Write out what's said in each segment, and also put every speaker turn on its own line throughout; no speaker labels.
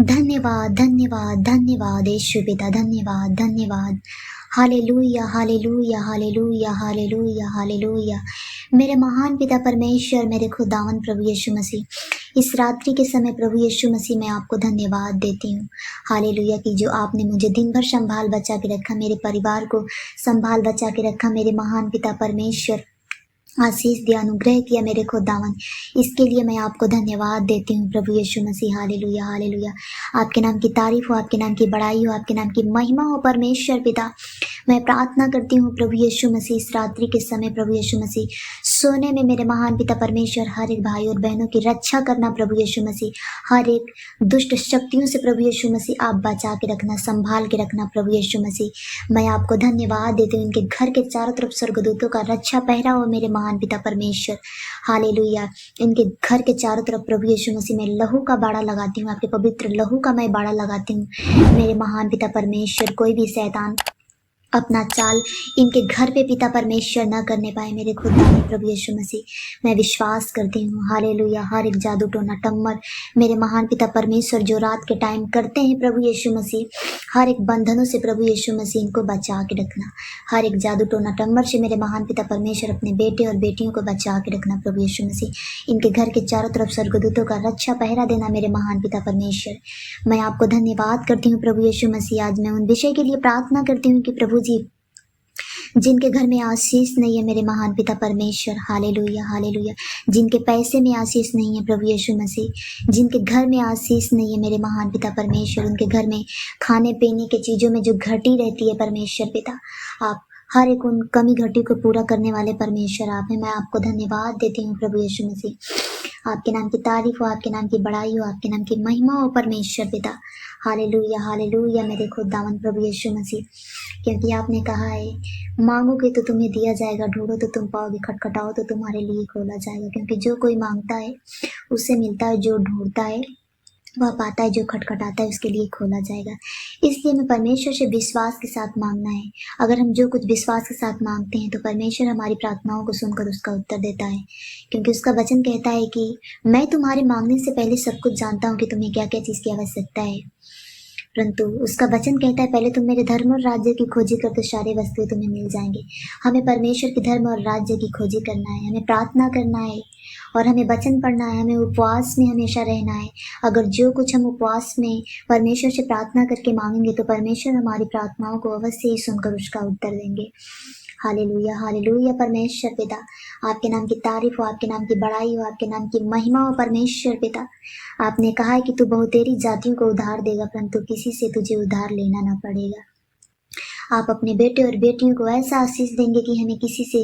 धन्यवाद, धन्यवाद, धन्यवाद यीशु पिता, धन्यवाद, धन्यवाद। Hallelujah, hallelujah, hallelujah, hallelujah, hallelujah. मेरे महान पिता परमेश्वर, मेरे खुदावंद प्रभु यीशु मसीह, इस रात्रि के समय प्रभु यीशु मसीह मैं आपको धन्यवाद देती हूँ। हालेलुया कि जो आपने मुझे दिन भर संभाल बचा के रखा, मेरे परिवार को संभाल बचा के रखा, मेरे महान पिता परमेश्वर आशीष दिया, अनुग्रह किया मेरे खुदावन, इसके लिए मैं आपको धन्यवाद देती हूँ प्रभु यीशु मसीह। Hallelujah, hallelujah. आपके नाम की तारीफ हो, आपके नाम की बड़ाई हो, आपके नाम की महिमा हो परमेश्वर पिता। मैं प्रार्थना करती हूँ प्रभु यीशु मसीह, इस रात्रि के समय प्रभु यीशु मसीह, सोने में मेरे महान पिता परमेश्वर हर एक भाई और बहनों की रक्षा करना प्रभु यीशु मसीह, हर एक दुष्ट शक्तियों से प्रभु यीशु मसीह आप बचा के रखना, संभाल के रखना प्रभु यीशु मसीह। मैं आपको धन्यवाद देती हूँ, इनके घर के चारों तरफ स्वर्गदूतों का रक्षा पहरा हो मेरे महान पिता परमेश्वर। हालेलुया। इनके घर के चारों तरफ प्रभु यीशु मसीह में लहू का बाड़ा लगाती हूँ, आपके पवित्र लहू का मैं बाड़ा लगाती हूँ मेरे महान पिता परमेश्वर। कोई भी शैतान अपना चाल इनके घर पे पिता परमेश्वर न करने पाए मेरे खुदा में प्रभु यीशु मसीह। मैं विश्वास करती हूँ हालेलुया। हर एक जादू टोना टम्मर मेरे महान पिता परमेश्वर जो रात के टाइम करते हैं प्रभु यीशु मसीह, हर एक बंधनों से प्रभु यीशु मसीह इनको बचा के रखना। हर एक जादू टोना टम्मर से मेरे महान पिता परमेश्वर अपने बेटे और बेटियों को बचा के रखना प्रभु यीशु मसीह। इनके घर के चारों तरफ स्वर्गदूतों का रक्षा पहरा देना मेरे महान पिता परमेश्वर। मैं आपको धन्यवाद करती हूँ प्रभु यीशु मसीह। आज मैं उन विषय के लिए प्रार्थना करती हूँ कि प्रभु जी, जिनके घर में आशीष नहीं है मेरे महान पिता परमेश्वर, हालेलुया, हालेलुया। जिनके पैसे में आशीष नहीं है प्रभु यीशु मसीह, जिनके घर में आशीष नहीं है मेरे महान पिता परमेश्वर, उनके घर में खाने पीने के चीज़ों में जो घटी रहती है परमेश्वर पिता, आप हर एक उन कमी घटी को पूरा करने वाले परमेश्वर आप हैं। मैं आपको धन्यवाद देती हूँ प्रभु यीशु मसीह। आपके नाम की तारीफ हो, आपके नाम की बड़ाई हो, आपके नाम की महिमा हो परमेश्वर पिता। हालेलुया, हालेलुया मेरे खुदावन प्रभु यीशु मसीह, क्योंकि आपने कहा है मांगोगे तो तुम्हें दिया जाएगा, ढूंढो तो तुम पाओगे, खटखटाओ तो तुम्हारे लिए खोला जाएगा। क्योंकि जो कोई मांगता है उससे मिलता है, जो ढूंढता है वह पाता है, जो खटखटाता है उसके लिए खोला जाएगा। इसलिए हमें परमेश्वर से विश्वास के साथ मांगना है। अगर हम जो कुछ विश्वास के साथ मांगते हैं तो परमेश्वर हमारी प्रार्थनाओं को सुनकर उसका उत्तर देता है। क्योंकि उसका वचन कहता है कि मैं तुम्हारे मांगने से पहले सब कुछ जानता हूँ कि तुम्हें क्या क्या चीज़ की आवश्यकता है। परंतु उसका वचन कहता है पहले तुम मेरे धर्म और राज्य की खोजी कर तो सारे वस्तुएं तुम्हें मिल जाएंगे। हमें परमेश्वर के धर्म और राज्य की खोजी करना है, हमें प्रार्थना करना है और हमें वचन पढ़ना है, हमें उपवास में हमेशा रहना है। अगर जो कुछ हम उपवास में परमेश्वर से प्रार्थना करके मांगेंगे तो परमेश्वर हमारी प्रार्थनाओं को अवश्य ही सुनकर उसका उत्तर देंगे। हालेलुया, हालेलुया परमेश्वर पिता। आपके नाम की तारीफ हो, आपके नाम की बड़ाई हो, आपके नाम की महिमा हो परमेश्वर पिता। आपने कहा है कि तू बहुतेरी जातियों को उधार देगा, परंतु किसी से तुझे उधार लेना ना पड़ेगा। आप अपने बेटे और बेटियों को ऐसा आशीष देंगे कि हमें किसी से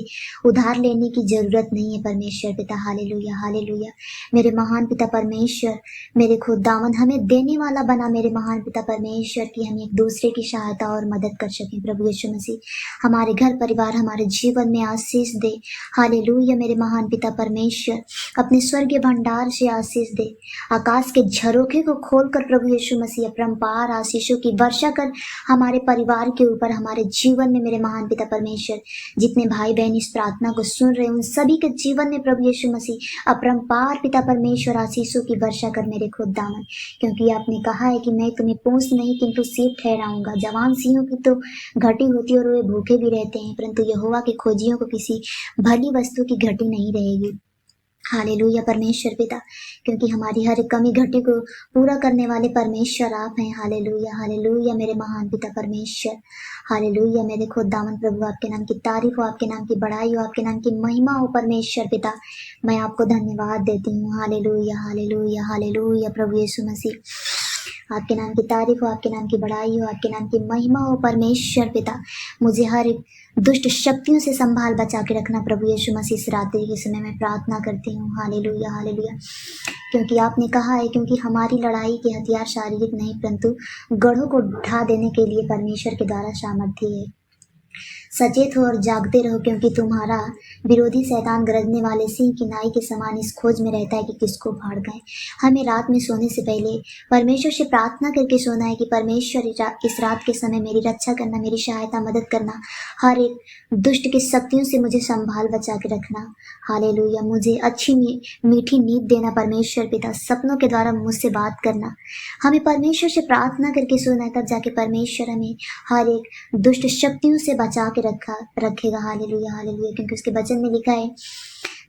उधार लेने की जरूरत नहीं है परमेश्वर पिता। हालेलुया, हालेलुया मेरे महान पिता परमेश्वर, मेरे खुदावंद हमें देने वाला बना मेरे महान पिता परमेश्वर, कि हम एक दूसरे की सहायता और मदद कर सकें प्रभु यीशु मसीह। हमारे घर परिवार, हमारे जीवन में आशीष दे। हालेलुया मेरे महान पिता परमेश्वर, अपने स्वर्गीय भंडार से आशीष दे। आकाश के झरोखे को खोलकर प्रभु यीशु मसीह अपरंपार आशीषों की वर्षा कर हमारे परिवार के ऊपर, हमारे जीवन में मेरे महान पिता परमेश्वर। जितने भाई बहन इस प्रार्थना को सुन रहे हैं उन सभी के जीवन में प्रभु यीशु मसीह अपरंपार पिता परमेश्वर आशीषों की वर्षा कर मेरे खुदावन। क्योंकि आपने कहा है कि मैं तुम्हें पूंछ नहीं किंतु सीप ठहराऊंगा। जवान सिंहों की तो घटी होती है और वे भूखे भी रहते हैं, परंतु यहोवा के खोजियों को किसी भली वस्तु की घटी नहीं रहेगी। हालेलुया परमेश्वर पिता, क्योंकि हमारी हर एक कमी घटी को पूरा करने वाले परमेश्वर आप हैं। हालेलुया, हालेलुया मेरे महान पिता परमेश्वर। हालेलुया मेरे खुदावन प्रभु, आपके नाम की तारीफ हो, आपके नाम की बड़ाई हो, आपके नाम की महिमा हो परमेश्वर पिता। मैं आपको धन्यवाद देती हूँ। हालेलुया, हालेलुया, हालेलुया प्रभु यीशु मसीह। आपके नाम की तारीफ हो, आपके नाम की बड़ाई हो, आपके नाम की महिमा हो परमेश्वर पिता। मुझे हर एक दुष्ट शक्तियों से संभाल बचा के रखना प्रभु यीशु मसीह। इस रात्रि के समय में प्रार्थना करती हूँ। हालेलुया, हालेलुया, क्योंकि आपने कहा है क्योंकि हमारी लड़ाई के हथियार शारीरिक नहीं परंतु गढ़ों को ढा देने के लिए परमेश्वर के द्वारा सामर्थ्य है। सचेत हो और जागते रहो, क्योंकि तुम्हारा विरोधी शैतान गरजने वाले सिंह की नाई के समान इस खोज में रहता है कि किसको फाड़ खाए। हमें रात में सोने से पहले परमेश्वर से प्रार्थना करके सोना है कि परमेश्वर इस रात के समय मेरी रक्षा करना, मेरी सहायता मदद करना, हर एक दुष्ट की शक्तियों से मुझे संभाल बचा के रखना। हालेलुया। मुझे अच्छी मीठी नींद देना परमेश्वर पिता, सपनों के द्वारा मुझसे बात करना। हमें परमेश्वर से प्रार्थना करके सोना है, तब जाके परमेश्वर हमें हर एक दुष्ट शक्तियों से बचा के रखेगा। Hallelujah hallelujah. क्योंकि उसके वचन में लिखा है,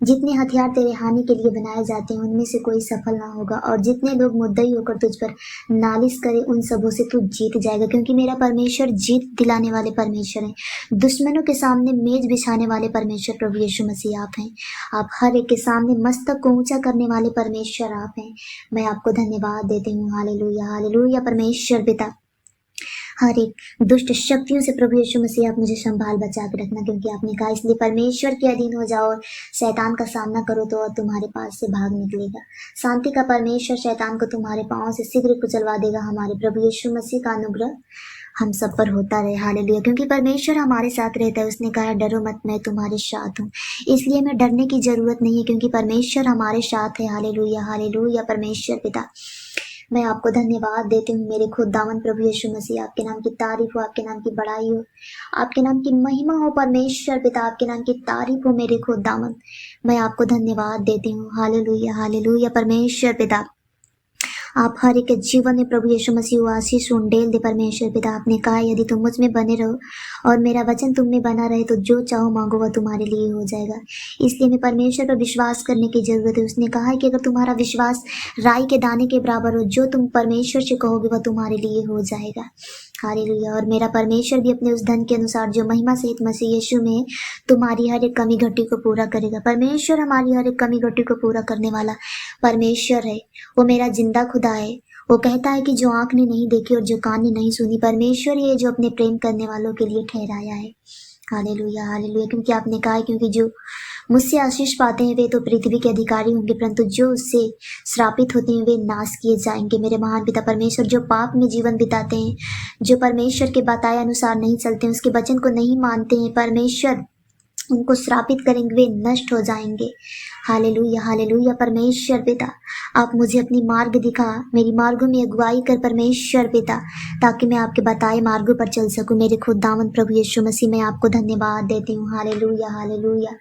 जितने हथियार तेरे हानि के लिए बनाए जाते हैं उनमें से कोई सफल ना होगा, और जितने लोग मुद्दई होकर तुझ पर नालिश करे उन सबों से तू जीत जाएगा। क्योंकि मेरा परमेश्वर जीत दिलाने वाले परमेश्वर है, दुश्मनों के सामने मेज बिछाने वाले परमेश्वर प्रभु यीशु मसीह आप हैं। आप हर एक के सामने मस्तक को ऊंचा करने वाले परमेश्वर आप हैं। मैं आपको धन्यवाद देती हूँ। Hallelujah hallelujah. परमेश्वर पिता, हर एक दुष्ट शक्तियों से प्रभु यीशु मसीह आप मुझे संभाल बचा के रखना, क्योंकि आपने कहा इसलिए परमेश्वर के अधीन हो जाओ और शैतान का सामना करो तो और तुम्हारे पास से भाग निकलेगा। शांति का परमेश्वर शैतान को तुम्हारे पांव से शीघ्र कुचलवा देगा। हमारे प्रभु यीशु मसीह का अनुग्रह हम सब पर होता रहे। हालेलुया। क्योंकि परमेश्वर हमारे साथ रहता है, उसने कहा डरो मत, मैं तुम्हारे साथ हूँ। इसलिए हमें डरने की जरूरत नहीं है, क्योंकि परमेश्वर हमारे साथ है। Hallelujah hallelujah. परमेश्वर पिता, मैं आपको धन्यवाद देती हूँ मेरे खुदावन प्रभु यीशु मसीह। आपके नाम की तारीफ हो, आपके नाम की बड़ाई हो, आपके नाम की महिमा हो परमेश्वर पिता, आपके नाम की तारीफ हो मेरे खुदावन। मैं आपको धन्यवाद देती हूँ। Hallelujah hallelujah. परमेश्वर पिता, आप हर एक के जीवन में प्रभु यीशु मसीह आशीष उंडेल दे परमेश्वर पिता। आपने कहा यदि तुम मुझ में बने रहो और मेरा वचन तुम में बना रहे तो जो चाहो मांगो वह तुम्हारे लिए हो जाएगा। इसलिए हमें परमेश्वर पर विश्वास करने की जरूरत है। उसने कहा है कि अगर तुम्हारा विश्वास राई के दाने के बराबर हो, जो तुम परमेश्वर से कहोगे वह तुम्हारे लिए हो जाएगा। हालेलुया। और मेरा परमेश्वर भी अपने उस धन के अनुसार जो महिमा सहित मसीह यीशु में तुम्हारी हर एक कमी घटी को पूरा करेगा। परमेश्वर हमारी हर एक कमी घटी को पूरा करने वाला परमेश्वर है। वो मेरा जिंदा खुदा है। वो कहता है कि जो आंख ने नहीं देखी और जो कान ने नहीं सुनी, परमेश्वर ही है जो अपने प्रेम करने वालों के लिए ठहराया है। Hallelujah hallelujah. क्योंकि आपने कहा है, क्योंकि जो मुझसे आशीष पाते हैं वे तो पृथ्वी के अधिकारी होंगे, परंतु जो उससे श्रापित होते हैं वे नाश किए जाएंगे। मेरे महान पिता परमेश्वर, जो पाप में जीवन बिताते हैं, जो परमेश्वर के बताए अनुसार नहीं चलते हैं, उसके वचन को नहीं मानते हैं, परमेश्वर उनको श्रापित करेंगे, वे नष्ट हो जाएंगे। Hallelujah hallelujah. परमेश्वर पिता, आप मुझे अपनी मार्ग दिखा, मेरी मार्गों में अगुवाई कर परमेश्वर पिता, ताकि मैं आपके बताए मार्गों पर चल सकूं। मेरे खुदावंद प्रभु यीशु मसीह, मैं आपको धन्यवाद देती हूँ। Hallelujah hallelujah.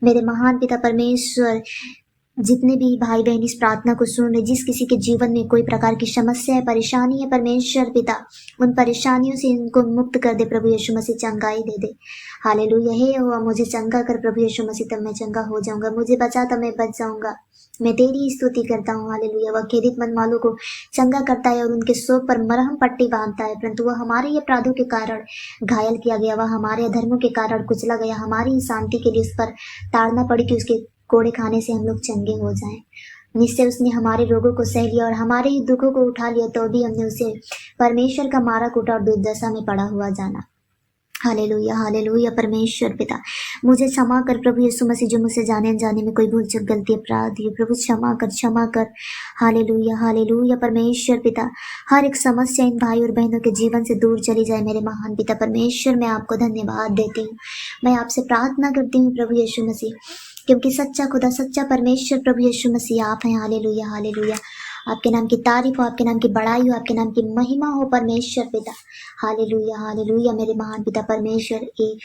मेरे महान पिता परमेश्वर, जितने भी भाई बहन इस प्रार्थना को सुन रहे, जिस किसी के जीवन में कोई प्रकार की समस्या है, परेशानी है, परमेश्वर पिता उन परेशानियों से इनको मुक्त कर दे प्रभु यीशु मसीह, चंगाई दे दे। हालेलुया। हे हुआ मुझे चंगा कर प्रभु यीशु मसीह, तब मैं चंगा हो जाऊंगा। मुझे बचा तब मैं बच जाऊंगा। मैं तेरी ही स्तुति करता हूँ। हालेलुया। वह खेदित मन वालों को चंगा करता है और उनके शोक पर मरहम पट्टी बांधता है, परंतु वह हमारे ही अपराधों के कारण घायल किया गया, वह हमारे अधर्मों के कारण कुचला गया। हमारी ही शांति के लिए उस पर ताड़ना पड़ी कि उसके कोड़े खाने से हम लोग चंगे हो जाएं। निश्चय उसने हमारे रोगों को सह लिया और हमारे ही दुखों को उठा लिया, तो भी हमने उसे परमेश्वर का मारा कूटा और दुर्दशा में पड़ा हुआ जाना। Hallelujah hallelujah. परमेश्वर पिता, मुझे क्षमा कर प्रभु यीशु मसीह, जो मुझसे जाने अनजाने में कोई भूल चूक गलती अपराध है, प्रभु क्षमा कर क्षमा कर। Hallelujah hallelujah. परमेश्वर पिता, हर एक समस्या इन भाई और बहनों के जीवन से दूर चली जाए। मेरे महान पिता परमेश्वर, मैं आपको धन्यवाद देती हूँ। मैं आपसे प्रार्थना करती हूँ प्रभु यीशु मसीह, क्योंकि सच्चा खुदा, सच्चा परमेश्वर प्रभु यीशु मसीह आप हैं। Hallelujah hallelujah. आपके नाम की तारीफ हो, आपके नाम की बड़ाई हो, आपके नाम की महिमा हो परमेश्वर पिता। Hallelujah hallelujah. मेरे महान पिता परमेश्वर, ये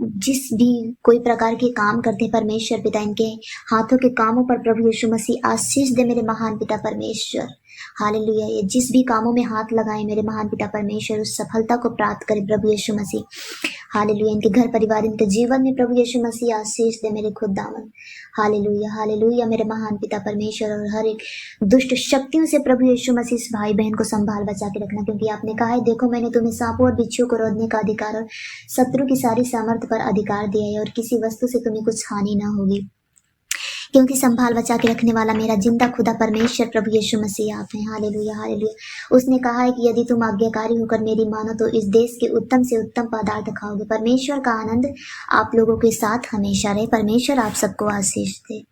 जिस भी कोई प्रकार के काम करते हैं परमेश्वर पिता, इनके हाथों के कामों पर प्रभु यीशु मसीह आशीष दे मेरे महान पिता परमेश्वर। हालेलुया। ये जिस भी कामों में हाथ लगाए मेरे महान पिता परमेश्वर, उस सफलता को प्राप्त करे प्रभु यीशु मसीह। हालेलुया। इनके घर परिवार, इनके जीवन में प्रभु यीशु मसीह आशीष दे मेरे खुदावन। Hallelujah hallelujah. मेरे महान पिता परमेश्वर, और हर एक दुष्ट शक्तियों से प्रभु यीशु मसीह इस भाई बहन को संभाल बचा के रखना, क्योंकि आपने कहा है, देखो मैंने तुम्हें सांपों और बिच्छू को रोधने का अधिकार और शत्रु की सारी सामर्थ्य पर अधिकार दिया है, और किसी वस्तु से तुम्हें कुछ हानि ना होगी, क्योंकि संभाल बचा के रखने वाला मेरा जिंदा खुदा परमेश्वर प्रभु यीशु मसीह आप हैं। Hallelujah hallelujah. उसने कहा है कि यदि तुम आज्ञाकारी होकर मेरी मानो तो इस देश के उत्तम से उत्तम पदार्थ खाओगे। परमेश्वर का आनंद आप लोगों के साथ हमेशा रहे। परमेश्वर आप सबको आशीष दे।